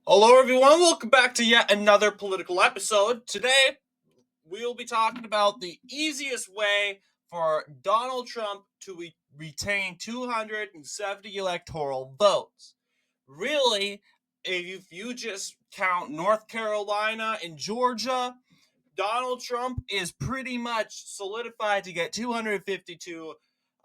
Hello, everyone. Welcome back to yet another political episode. Today, we'll be talking about the easiest way for Donald Trump to retain 270 electoral votes. Really, if you just count North Carolina and Georgia, Donald Trump is pretty much solidified to get 252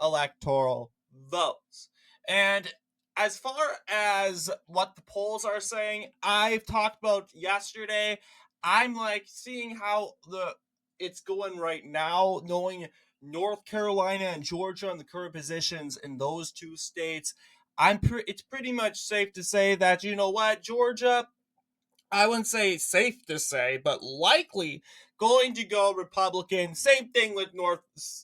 electoral votes. And as far as what the polls are saying, I've talked about yesterday. I'm like seeing how the it's going right now, knowing North Carolina and Georgia and the current positions in those two states. It's pretty much safe to say that you know what, Georgia, I wouldn't say safe to say, but likely going to go Republican. Same thing with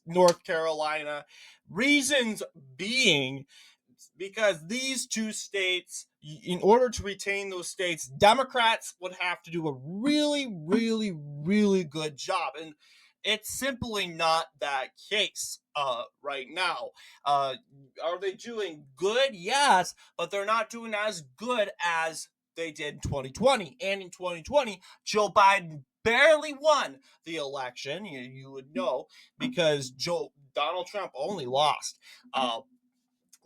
North Carolina. Reasons being because these two states, in order to retain those states, Democrats would have to do a really, really, really good job, and it's simply not that case right now. Uh, are they doing good? Yes, but they're not doing as good as they did in 2020. And in 2020, Joe Biden barely won the election. You would know because Donald Trump only lost.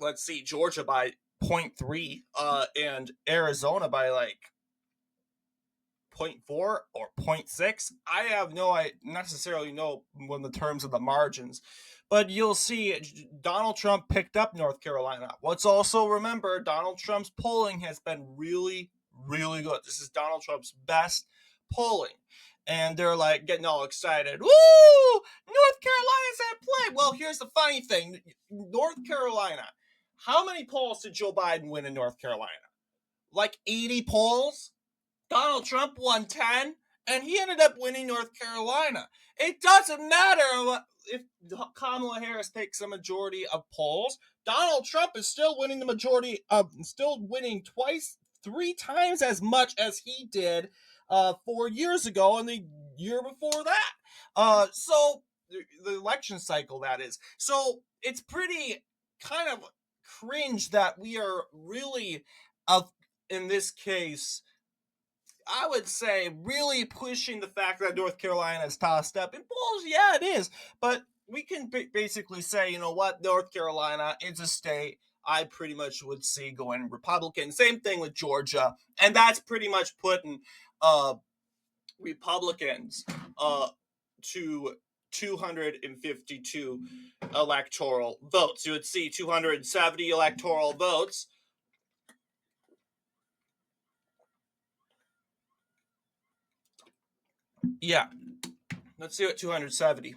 Let's see, Georgia by zero point 0.3, and Arizona by like zero point 0.4 or zero point 0.6. I necessarily know when the terms of the margins, but you'll see Donald Trump picked up North Carolina. Let's also remember Donald Trump's polling has been really, really good. This is Donald Trump's best polling. And they're like getting all excited. Woo! North Carolina's at play. Well, here's the funny thing. North Carolina. How many polls did Joe Biden win in North Carolina? Like 80 polls? Donald Trump won 10, and he ended up winning North Carolina. It doesn't matter if Kamala Harris takes a majority of polls. Donald Trump is still winning the majority of, still winning twice, three times as much as he did 4 years ago and the year before that. So the election cycle, that is. So it's pretty kind of cringe that we are really, in this case, I would say really pushing the fact that North Carolina is tossed up in polls. Yeah, it is, but we can basically say, you know what, North Carolina is a state I pretty much would see going Republican. Same thing with Georgia, and that's pretty much putting uh, Republicans to 252 electoral votes. You would see 270 electoral votes. Yeah, let's see what 270.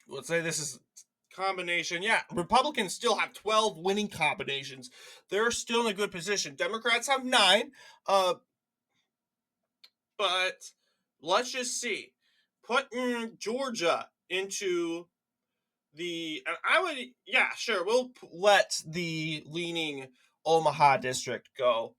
Let's say this is combination. Yeah, Republicans still have 12 winning combinations. They're still in a good position. Democrats have 9. Uh, but let's just see. Putting Georgia into and I would, yeah, sure, we'll let the leaning Omaha district go.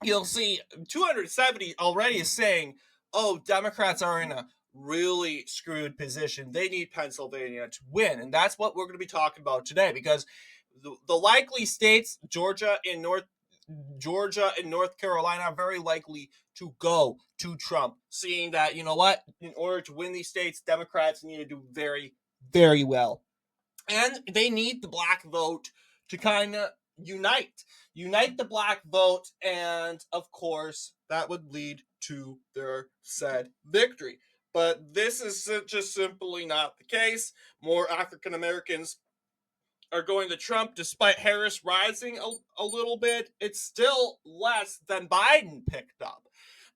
You'll see 270 already is saying, oh, Democrats are in a really screwed position. They need Pennsylvania to win. And that's what we're going to be talking about today because the likely states, Georgia and North Carolina, are very likely to go to Trump, seeing that, you know what, in order to win these states, Democrats need to do very, very well. And they need the black vote to kind of unite the black vote, and of course that would lead to their said victory. But this is just simply not the case. More African Americans are going to Trump despite Harris rising a little bit. It's still less than Biden picked up.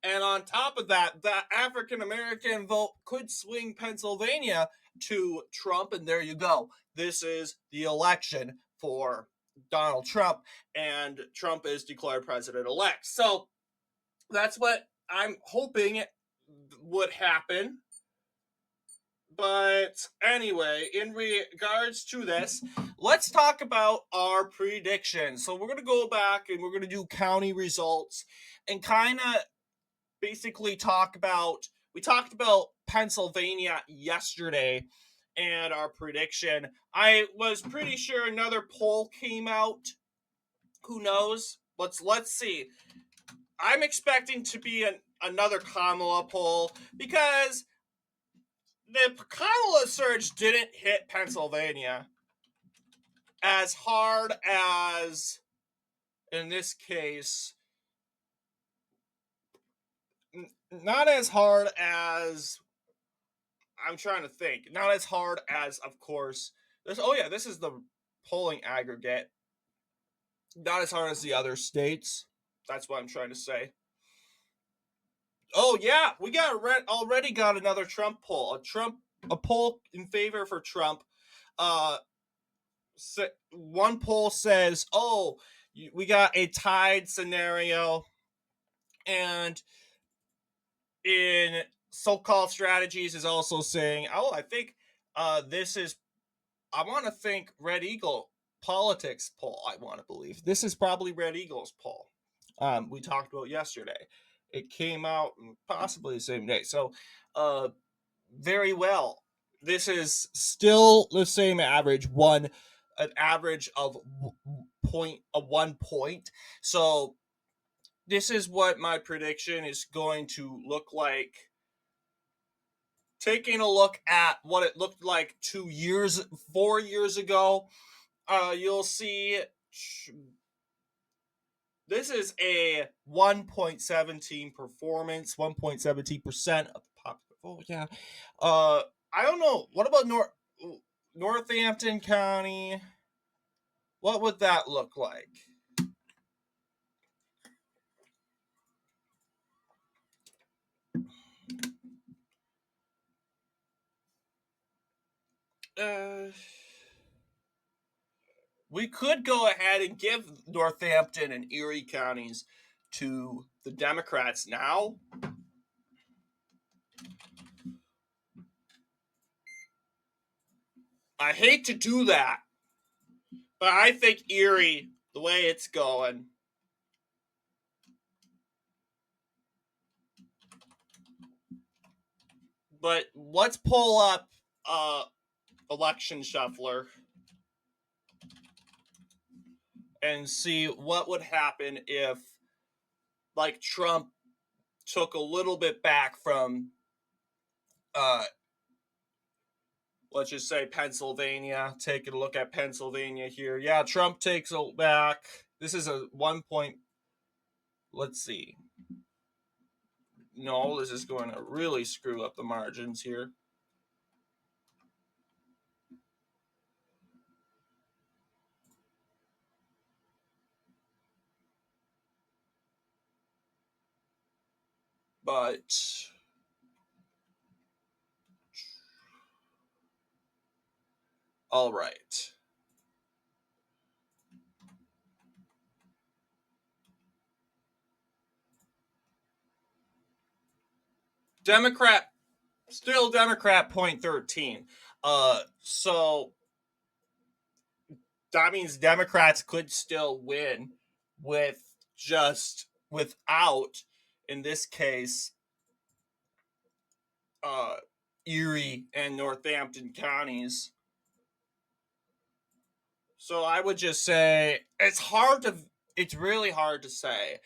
And on top of that, the African American vote could swing Pennsylvania to Trump, and there you go. This is the election for Donald Trump, and Trump is declared president elect. So that's what I'm hoping would happen. But anyway, in regards to this, let's talk about our predictions. So we're going to go back and we're going to do county results and kind of basically we talked about Pennsylvania yesterday and our prediction. I was pretty sure another poll came out. Who knows? Let's see. I'm expecting to be another Kamala poll because the Kamala surge didn't hit Pennsylvania as hard as, in this case, not as hard as, I'm trying to think, not as hard as, of course, this is the polling aggregate. Not as hard as the other states. That's what I'm trying to say. Oh yeah, we already got another Trump poll. A poll in favor for Trump. One poll says, "Oh, we got a tied scenario," and in so-called strategies is also saying, "Oh, I think this is." I want to think Red Eagle politics poll. I want to believe this is probably Red Eagle's poll. We talked about yesterday. It came out possibly the same day. So, very well. This is still the same average, an average of 1 point. So this is what my prediction is going to look like. Taking a look at what it looked like 4 years ago, you'll see this is a 1.17 performance, 1.17% of the popular. Oh yeah. I don't know. What about Northampton County? What would that look like? We could go ahead and give Northampton and Erie counties to the Democrats now. I hate to do that, but I think Erie, the way it's going, but let's pull up Election Shuffler and see what would happen if, like, Trump took a little bit back from, let's just say Pennsylvania. Taking a look at Pennsylvania here. Yeah, Trump takes it back. This is a 1 point. Let's see. No, this is going to really screw up the margins here. But all right. Still Democrat 0.13. So that means Democrats could still win without, in this case, Erie and Northampton counties. So I would just say it's really hard to say.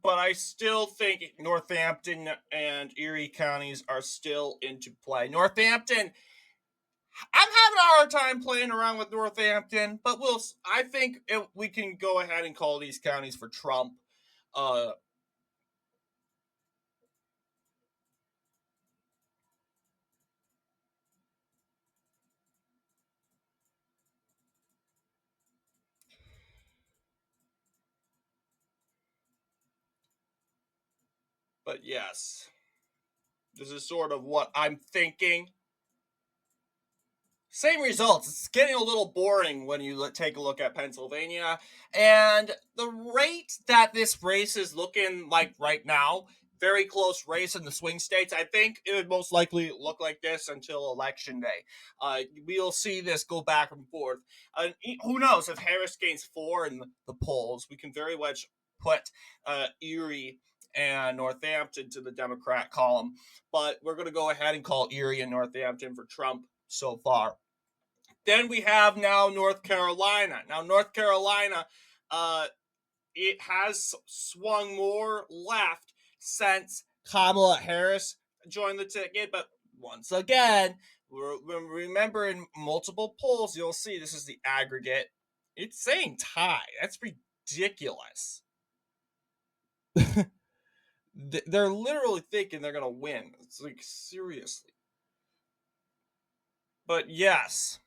But I still think Northampton and Erie counties are still into play. Northampton, I'm having a hard time playing around with Northampton, but I think we can go ahead and call these counties for Trump. But yes, this is sort of what I'm thinking. Same results. It's getting a little boring when you take a look at Pennsylvania. And the rate that this race is looking like right now, very close race in the swing states, I think it would most likely look like this until Election Day. We'll see this go back and forth. Who knows, if Harris gains 4 in the polls, we can very much put Erie and Northampton to the Democrat column. But we're going to go ahead and call Erie and Northampton for Trump so far. Then we have now North Carolina. Now, North Carolina, it has swung more left since Kamala Harris joined the ticket. But once again, remember in multiple polls, you'll see this is the aggregate. It's saying tie. That's ridiculous. They're literally thinking they're going to win. It's like, seriously. But yes.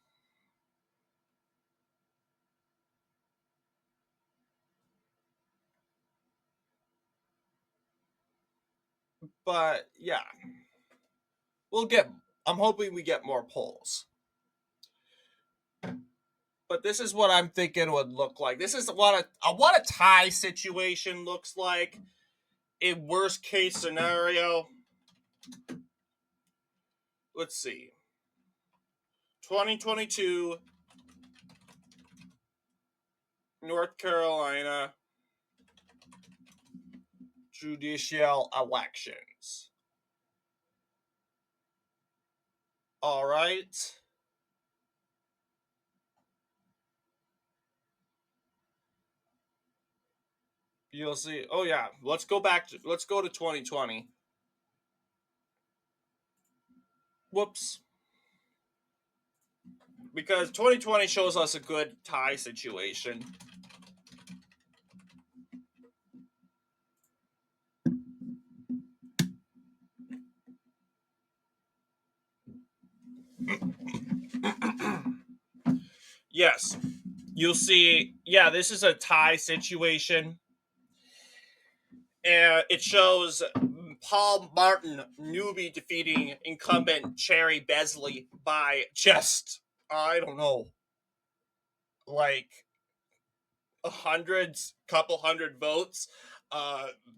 But yeah. I'm hoping we get more polls. But this is what I'm thinking would look like. This is what a tie situation looks like. In worst case scenario. Let's see. 2022 North Carolina judicial elections. All right. You'll see. Oh yeah, let's go to 2020. Whoops. Because 2020 shows us a good tie situation. Yes. You'll see, yeah, this is a tie situation. And it shows Paul Martin Newby defeating incumbent Cherry Besley by just, I don't know, like couple hundred votes.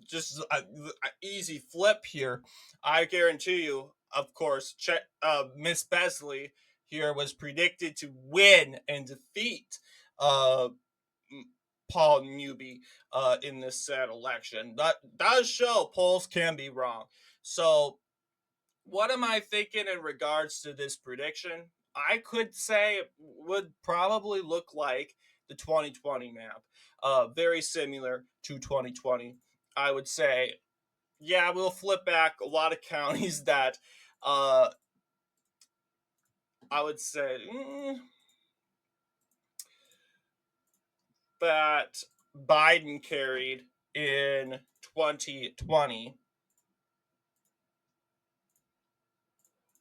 Just an easy flip here. I guarantee you, of course, Miss Besley here was predicted to win and defeat Paul Newby in this said election. That does show polls can be wrong. So, what am I thinking in regards to this prediction? I could say it would probably look like the 2020 map, very similar to 2020. I would say, yeah, we'll flip back a lot of counties that I would say that Biden carried in 2020.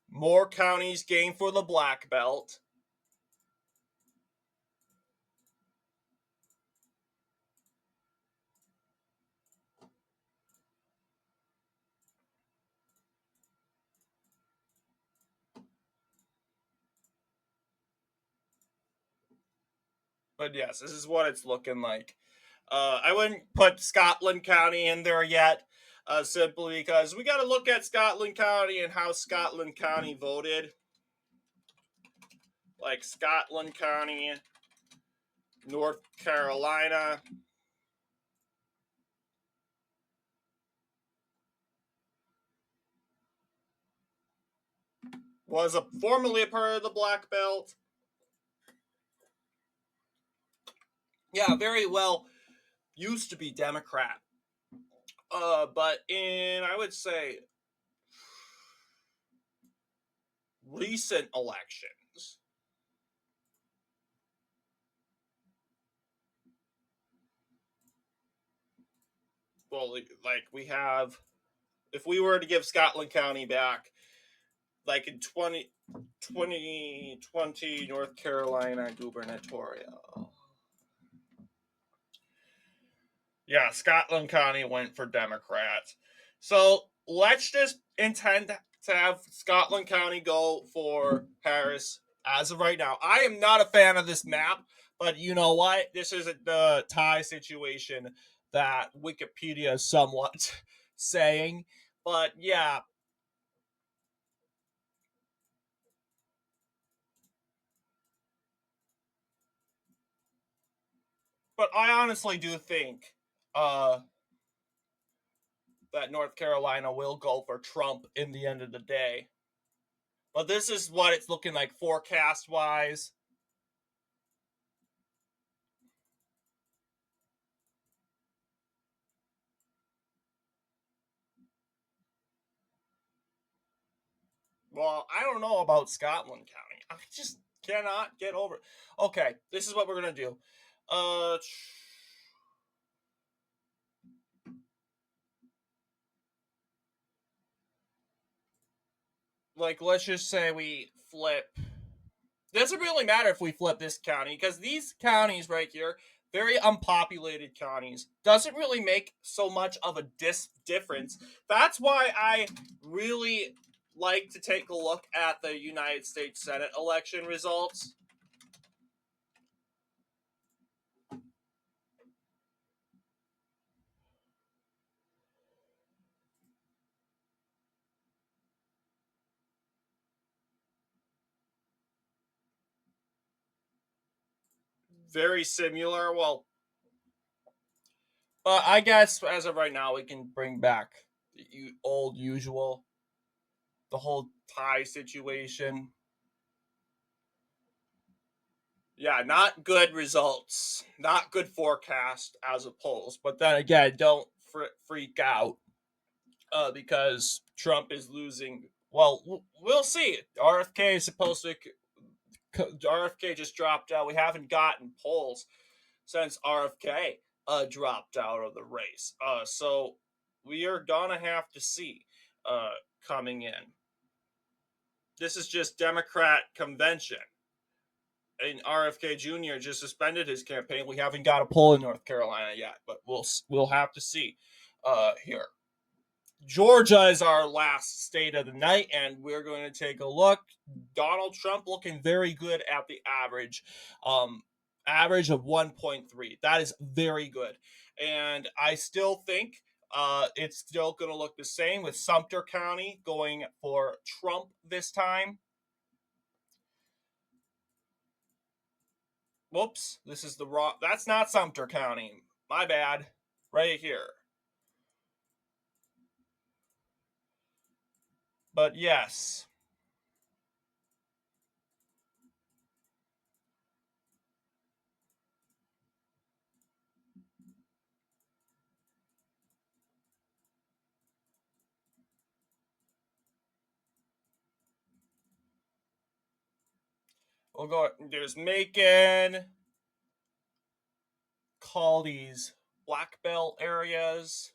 More counties gained for the black belt. But yes, this is what it's looking like. I wouldn't put Scotland County in there yet, simply because we got to look at Scotland County and how Scotland County voted. Like Scotland County, North Carolina. Was formerly a part of the Black Belt. Yeah, very well used to be Democrat. But in, I would say, recent elections, well, like we have, if we were to give Scotland County back, like in 2020 North Carolina gubernatorial. Yeah, Scotland County went for Democrats. So let's just intend to have Scotland County go for Harris as of right now. I am not a fan of this map, but you know what? This is the tie situation that Wikipedia is somewhat saying. But yeah. But I honestly do think that North Carolina will go for Trump in the end of the day. But this is what it's looking like forecast wise. Well, I don't know about Scotland County. I just cannot get over it. Okay, this is what we're gonna do. Uh, like let's just say we flip. Doesn't really matter if we flip this county because these counties right here, very unpopulated counties, doesn't really make so much of a difference. That's why I really like to take a look at the United States Senate election results. Very similar. Well, but I guess as of right now, we can bring back the old usual, the whole tie situation. Yeah, not good results, not good forecast as a polls. But then again, don't freak out because Trump is losing. Well, we'll see. RFK is supposed to. RFK just dropped out. We haven't gotten polls since RFK dropped out of the race. So we are gonna have to see coming in. This is just Democrat convention. And RFK Jr. just suspended his campaign. We haven't got a poll in North Carolina yet, but we'll have to see here. Georgia is our last state of the night, and we're going to take a look. Donald Trump looking very good at the average of 1.3. That is very good, and I still think it's still going to look the same with Sumter County going for Trump this time. Whoops, this is the wrong. That's not Sumter County. My bad. Right here. But yes. We'll go. There's Macon. Call these black belt areas.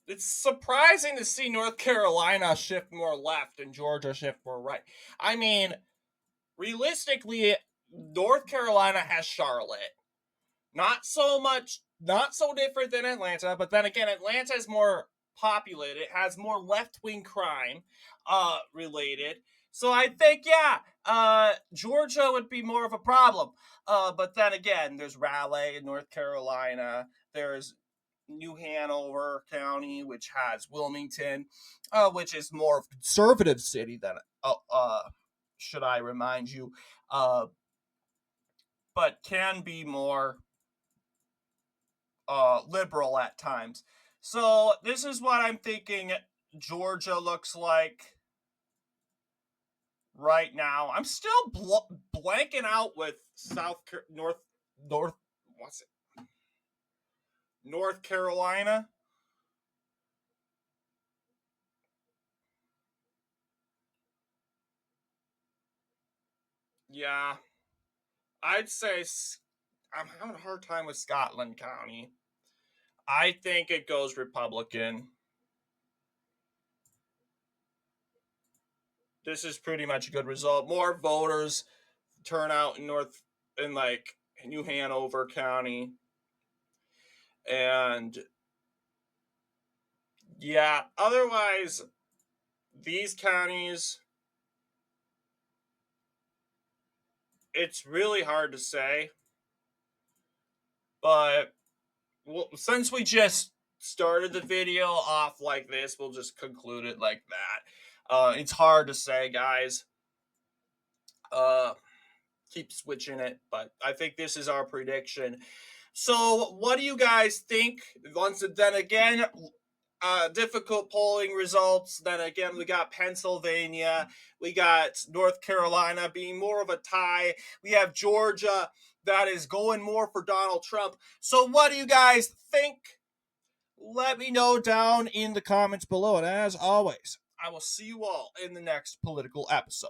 It's surprising to see North Carolina shift more left and Georgia shift more right. I mean, realistically, North Carolina has Charlotte. Not so much, not so different than Atlanta, but then again, Atlanta is more populated. It has more left wing crime related. So I think, yeah, Georgia would be more of a problem. But then again, there's Raleigh in North Carolina. There's New Hanover County, which has Wilmington, which is more of a conservative city than, should I remind you, but can be more liberal at times. So this is what I'm thinking Georgia looks like right now. I'm still blanking out with North what's it? North Carolina. Yeah, I'd say I'm having a hard time with Scotland County. I think it goes Republican. This is pretty much a good result. More voters turn out in like New Hanover County. And yeah, otherwise these counties, it's really hard to say. But since we just started the video off like this, we'll just conclude it like that. It's hard to say, guys. Uh, keep switching it, but I think this is our prediction. So, what do you guys think? Once then again, difficult polling results. Then again, we got Pennsylvania, we got North Carolina being more of a tie. We have Georgia that is going more for Donald Trump. So, what do you guys think? Let me know down in the comments below. And as always, I will see you all in the next political episode.